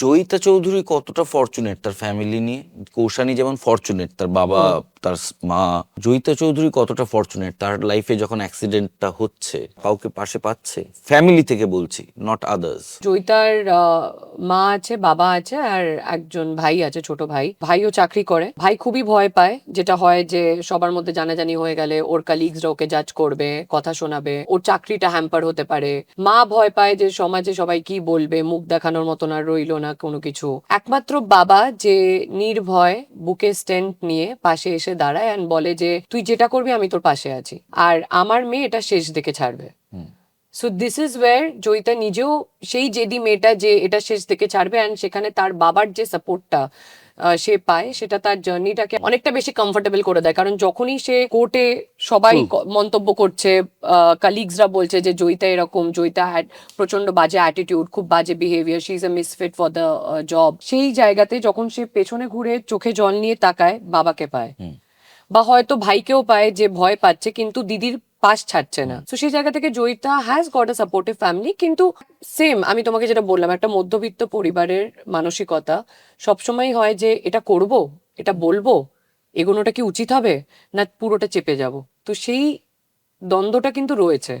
জয়িতা চৌধুরী কতটা ফরচুনেট তার ফ্যামিলি নিয়ে? কৌশানী যেমন ফরচুনেট, তার বাবা, তার মা। জয়িতা চৌধুরী কতটা ফরচুনেট তার লাইফে যখন অ্যাক্সিডেন্টটা হচ্ছে, কাউকে পাশে পাচ্ছে? ফ্যামিলি থেকে বলছি, নট আদার্স। জয়িতার মা আছে, বাবা আছে, আর একজন ভাই আছে, ছোট ভাই। ভাইও চাকরি করে। ভাই খুবই ভয় পায়, যেটা হয় যে সবার মধ্যে জানাজানি হয়ে গেলে ওর কালিগসরা ওকে জাজ করবে, কথা শোনাবে, ওর চাকরিটা হ্যাম্পার হতে পারে। মা ভয় পায় যে সমাজে সবাই কি বলবে, মুখ দেখানোর মতন আর রইলো না কোনো কিছু। একমাত্র বাবা যে নির্ভয় বুকে স্টেন্ট নিয়ে পাশে এসে দাঁড়ায় অ্যান্ড বলে যে তুই যেটা করবি আমি তোর পাশে আছি, আর আমার মেয়ে এটা শেষ দেখে ছাড়বে। So this is war Joyita নিজেও সেই জেদি মেয়েটা যে এটা শেষ থেকে ছাড়বে, অ্যান্ড সেখানে তার বাবার যে সাপোর্টটা সে পায়, সেটা তার জার্নিটাকে অনেকটা বেশি কমফোর্টেবল করে দেয়। কারণ যখনই সে কোর্টে সবাই মন্তব্য করছে, কালিগসরা বলছে যে জয়িতা এরকম, জয়িতা হ্যাড প্রচন্ড বাজে অ্যাটিটিউড, খুব বাজে behaviour, she is a misfit for the job, সেই জায়গাতে যখন সে পেছনে ঘুরে চোখে জল নিয়ে তাকায়, বাবাকে পায়, বা হয়তো ভাইকেও পায় যে ভয় পাচ্ছে কিন্তু দিদির পাশ ছাড়ছে না। তো সেই জায়গা থেকে Joyita has got a supportive family. কিন্তু সেম আমি তোমাকে যেটা বললাম, একটা মধ্যবিত্ত পরিবারের মানসিকতা সবসময় হয় যে এটা করব, এটা বলবো, এগোনোটা কি উচিত হবে, না পুরোটা চেপে যাব। তো সেই দ্বন্দ্বটা কিন্তু রয়েছে।